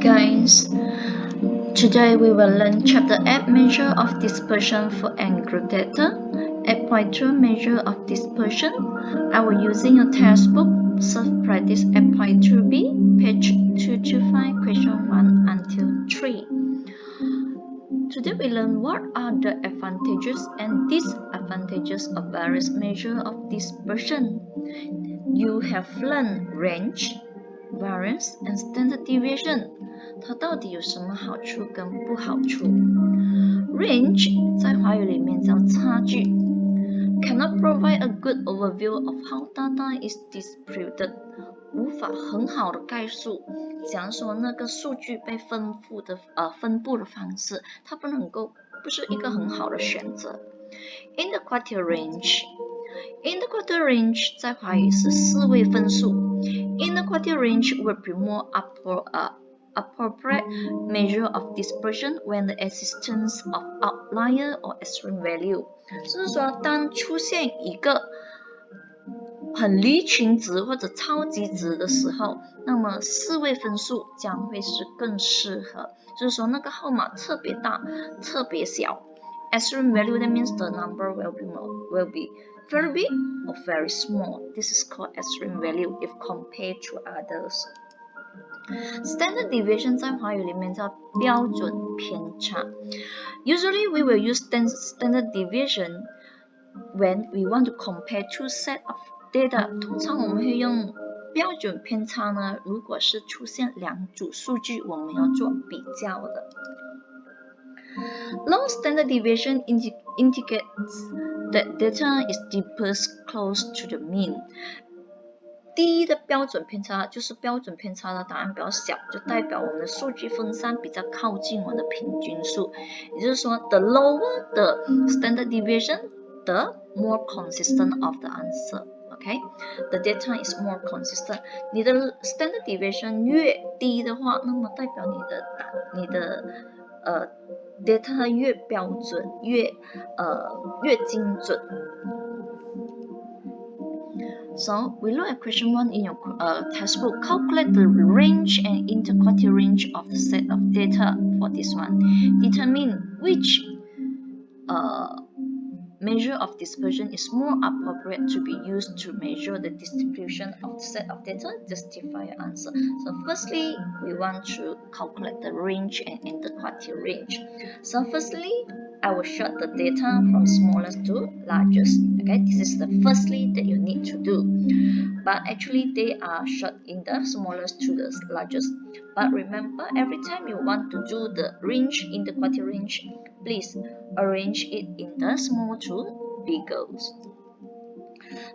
guys, today we will learn Chapter 8 Measure of Dispersion for Angular data, 8.2 Measure of Dispersion. I will using a textbook, Self-Practice 8.2b, page 225, question 1 until 3. Today we learn what are the advantages and disadvantages of various measures of dispersion. You have learned range, variance and standard deviation. 它到底有什么好处跟不好处 ？Range 在华语里面叫差距 ，cannot provide a good overview of how data is distributed， 无法很好的概述，假如说那个数据被分布的方式，它不是一个很好的选择。Interquartile range。Interquartile range 在华语是四位分数。Interquartile range will be more appropriate measure of dispersion when the existence of outlier or extreme value。就是说，当出现一个很离群值或者超级值的时候，那么四位分数将会是更适合。就是说，那个号码特别大、特别小。Extreme value that means the number will be very big or very small. This is called extreme value if compared to others. Standard deviation 在华语里面叫标准偏差。Usually we will use standard deviation when we want to compare two set of data. 通常我们会用标准偏差呢，如果是出现两组数据，我们要做比较的。Low standard deviation indicates that data is dispersed close to the mean. 低的标准偏差就是标准偏差的答案比较小，就代表我们的数据分散比较靠近我们的平均数。也就是说 ，the lower the standard deviation, the more consistent of the answer. Okay, the data is more consistent. 你的 standard deviation 越低的话，那么代表你的data 越标准，越精准。So we look at question 1 in your textbook. Calculate the range and interquartile range of the set of data for this one. Determine which measure of dispersion is more appropriate to be used to measure the distribution of the set of data. Justify your answer. So firstly, we want to calculate the range and interquartile range. So firstly, I will sort the data from smallest to largest. Okay, this is the firstly that you need to do. But actually they are short in the smallest to the largest. But remember, every time you want to do the range, interquartile range, please arrange it in the small to bigger.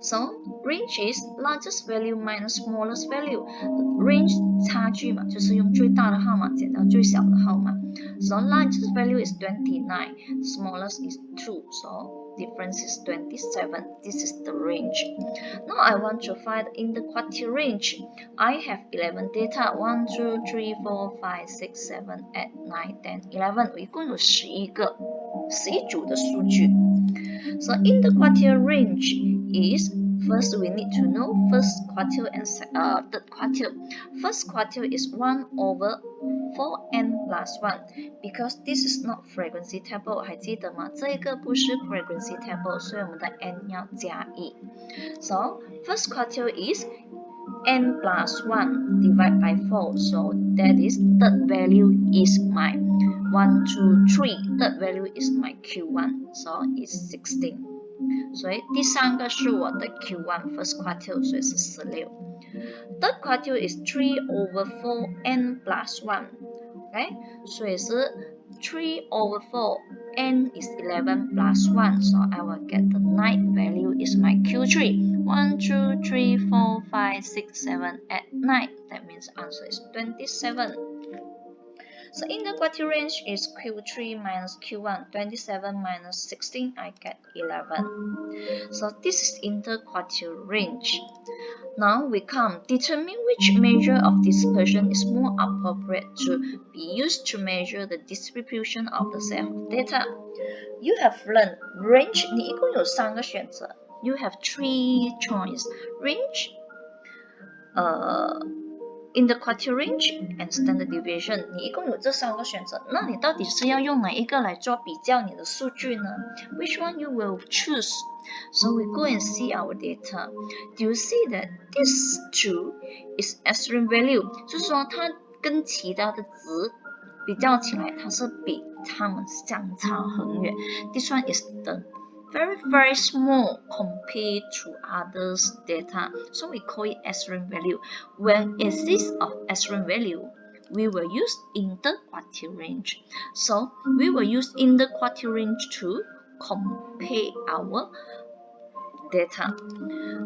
So range is largest value minus smallest value. Range 差距嘛，就是用最大的号码减掉最小的号码。So largest value is 29, smallest is 2. So difference is 27. This is the range. Now I want to find interquartile range. I have 11 data. 1, 2, 3, 4, 5, 6, 7, 8, 9, 10, 11. 我一共有11组的数据。So interquartile range is, first we need to know first quartile and third quartile. First quartile is 1 over 4n plus 1 because this is not frequency table. 还记得吗？这个不是 frequency table， 所以我们的 n 要加1。So first quartile is n plus 1 divided by 4. So that is third value is my 1, 2, 3. Third value is my Q1. So it's 16. 所以第三个是我的 Q1 first quartile， 所以是16。Third quartile is 3 over 4n plus 1。Okay， 所以是3 over 4. N is 11 plus 1. So I will get the ninth value is my Q3. 1, 2, 3, 4, 5, 6, 7, 8, 9. That means answer is 27. So interquartile range is Q3 minus Q1. 27 minus 16, I get 11. So this is interquartile range. Now we come determine which measure of dispersion is more appropriate to be used to measure the distribution of the set of data. You have learned range. 你一共有3个选择。You have 3 choice: range, Interquartile Range and Standard Deviation， 你一共有这3个选择，那你到底是要用哪一个来做比较你的数据呢？ Which one you will choose? So we go and see our data. Do you see that this 2 is extreme value？ 就是说它跟其他的值比较起来，它是比它们相差很远。This one is the very small compared to others data, so we call it extreme value. When it is of extreme value, we will use interquartile range. So we will use interquartile range to compare our data.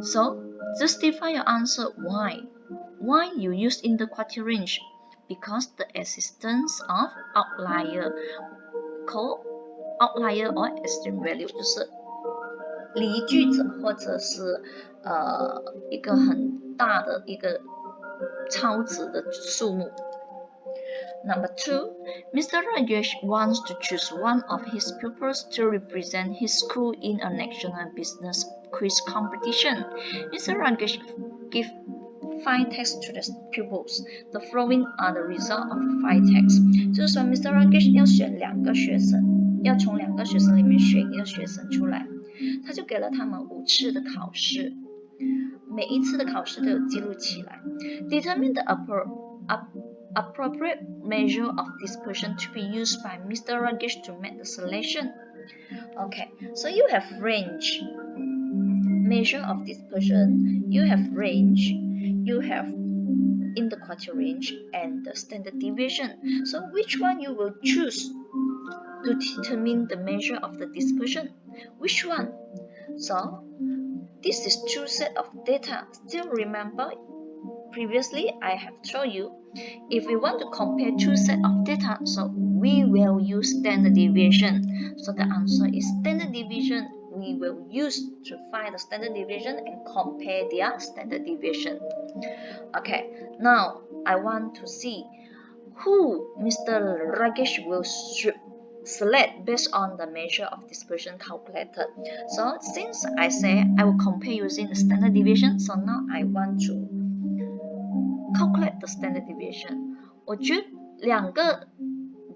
So justify your answer. Why you use interquartile range? Because the existence of outlier called outlier or extreme value 就是离距者或者是一个很大的一个超值的数目。Number 2, Mr. Rajesh wants to choose one of his pupils to represent his school in a national business quiz competition. Mr. Rajesh give 5 tests to the pupils. The following are the result of 5 tests. 就是说 Mr. Rajesh 要选2个学生，要从2个学生里面选1个学生出来，他就给了他们5次的考试，每一次的考试都有记录起来。Determine the appropriate measure of dispersion to be used by Mr. Rajesh to make the selection. Okay, so you have range, measure of dispersion, you have range, you have interquartile range, and the standard deviation. So which one you will choose to determine the measure of the dispersion? Which one? So this is 2 sets of data. Still remember, previously I have told you, if we want to compare 2 sets of data, so we will use standard deviation. So the answer is standard deviation. We will use to find the standard deviation and compare their standard deviation. Okay, now I want to see who Mr. Rajesh will select based on the measure of dispersion calculated. So since I say I will compare using the standard deviation, so now I want to calculate the standard deviation. 我觉得2个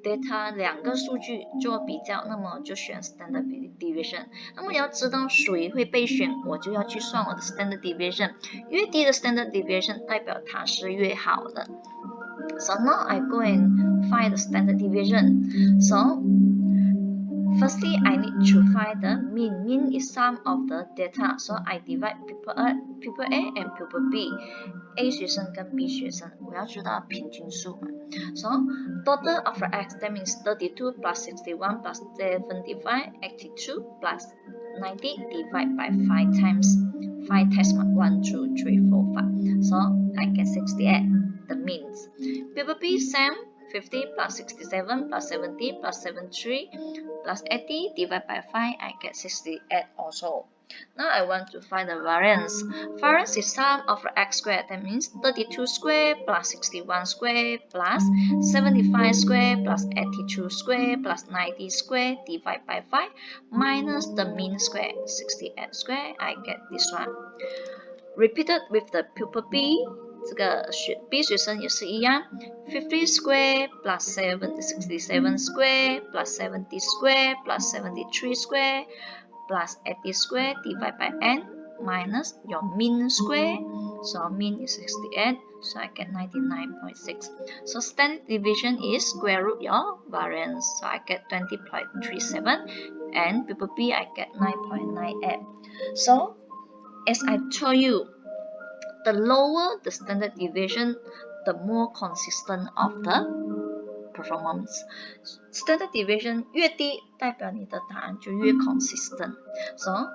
data 2个数据做比较，那么就选 standard deviation。那么要知道谁会被选，我就要去算我的 standard deviation。越低的 standard deviation 代表它是越好的。So now I go and find the standard deviation. So firstly, I need to find the mean. Mean is sum of the data. So I divide pupil A and pupil B. A 学生跟 B 学生，我要知道平均数嘛。So total of x, that means 32 plus 61 plus 75, 82 plus 90 divided by 5 times 5 times 1, 2, 3, 4, 5. So I get 68, the means. Pupil B, same, 50 plus 67 plus 70 plus 73 plus 80 divided by 5, I get 68 also. Now I want to find the variance. Variance is sum of x squared, that means 32 squared plus 61 squared plus 75 squared plus 82 squared plus 90 squared divided by 5 minus the mean squared, 68 squared, I get this one. Repeated with the pupil B, 这个B 学生也是一样 ，50 square plus 67 square plus 70 square plus 73 square plus 80 square divided by n minus your mean square. So mean is 68, so I get 99.6. So standard deviation is square root your variance. So I get 20.37, and pupil B I get 9.98. So as I told you, the lower the standard deviation, the more consistent of the performance. Standard deviation 越低，代表你的答案就越 consistent. So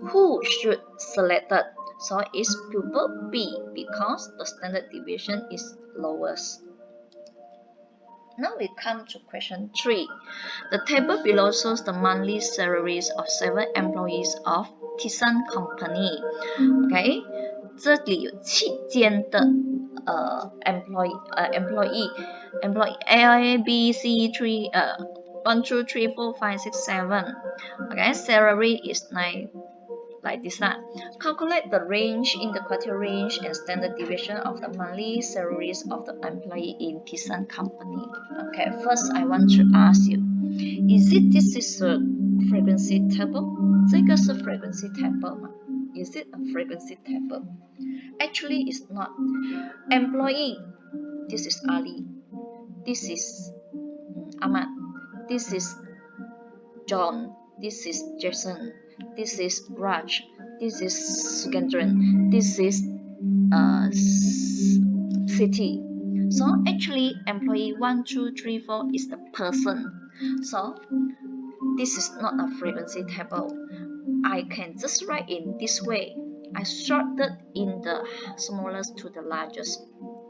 who should select it? So it's pupil B because the standard deviation is lowest. Now we come to question 3. The table below shows the monthly salaries of 7 employees of Tisan Company. Okay, 这里有7间的employee A, B, C, 1, 2, 3, 4, 5, 6, 7. Okay, salary is 9 like this. Calculate the range in the quartile range and standard deviation of the monthly salaries of the employee in Tisan company. Okay, first I want to ask you, this is a frequency table? 这个是 frequency table 吗？ Is it a frequency table? Actually, it's not. Employee, this is Ali. This is Ahmad. This is John. This is Jason. This is Raj. This is Sukendran. This is City. So actually, employee 1, 2, 3, 4 is the person. So this is not a frequency table. I can just write in this way. I sorted in the smallest to the largest.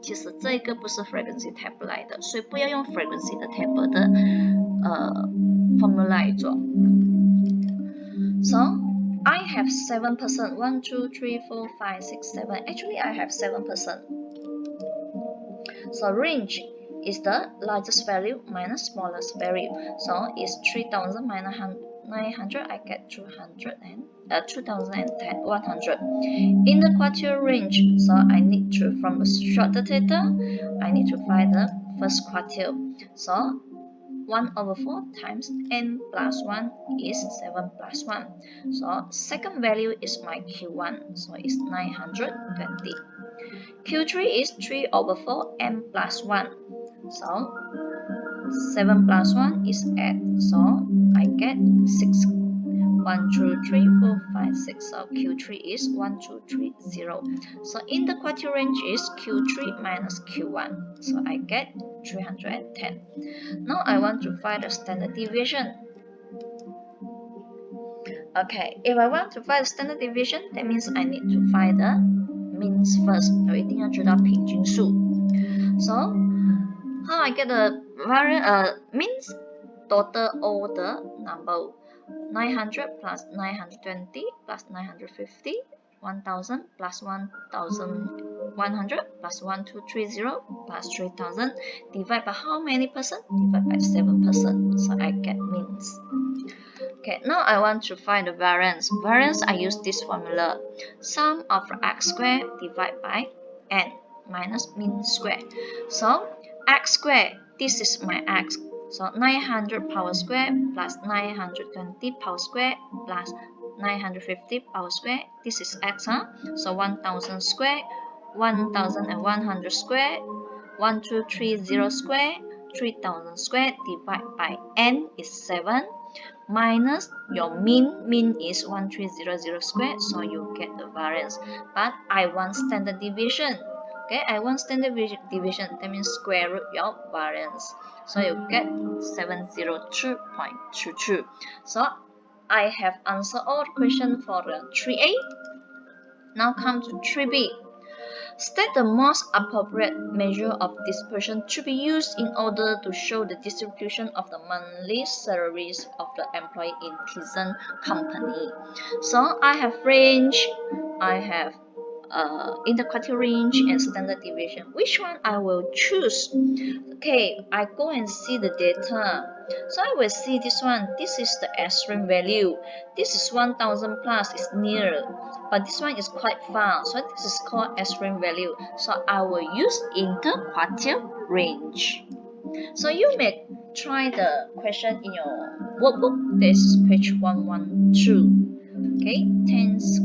其实这个不是 frequency table 来的，所以不要用 frequency 的 table 的formula 来做。So I have 7%. 1, 2, 3, 4, 5, 6, 7. Actually, I have 7%. So range is the largest value minus smallest value. So it's 3,000 minus 900. I get 2,100. In the quartile range, so I need to, from the shorter data, I need to find the first quartile. So 1/4 times n plus 1 is 7 plus 1. So second value is my Q1, so it's 920. Q3 is 3/4 n plus 1. So 7 plus 1 is 8. So I get 6. 1, 2, 3, 4, 5, 6. So Q3 is 1, 2, 3, 0. So in the quartile range is Q3 minus Q1. So I get 310. Now I want to find the standard deviation. Okay, if I want to find the standard deviation, that means I need to find the means first. 我一定要知道平均数。So how I get the means? Total all the number. 900 plus 920 plus 950, 1000 plus 1100 plus 1230 plus 3000. Divide by how many percent? Divide by 7%. So I get means. Okay, now I want to find the variance. Variance, I use this formula. Sum of x squared divided by n minus mean square. So x squared, this is my x. So 900 power square plus 920 power square plus 950 power square. This is x, So 1000 square, 1100 square, 1230 square, 3000 square divided by n is 7 minus your mean is 1300 square, so you get the variance. But I want standard deviation. Okay, I want standard deviation, that means square root your variance. So you get 702.22. So I have answered all the questions for the 3A. Now come to 3B. State the most appropriate measure of dispersion to be used in order to show the distribution of the monthly salaries of the employee in Tisan company. So I have range, I have interquartile range and standard deviation. Which one I will choose? Okay, I go and see the data. So I will see this one. This is the extreme value. This is 1000 plus, is near, but this one is quite far. So this is called extreme value. So I will use interquartile range. So you may try the question in your workbook. This is page 112. Okay, thanks.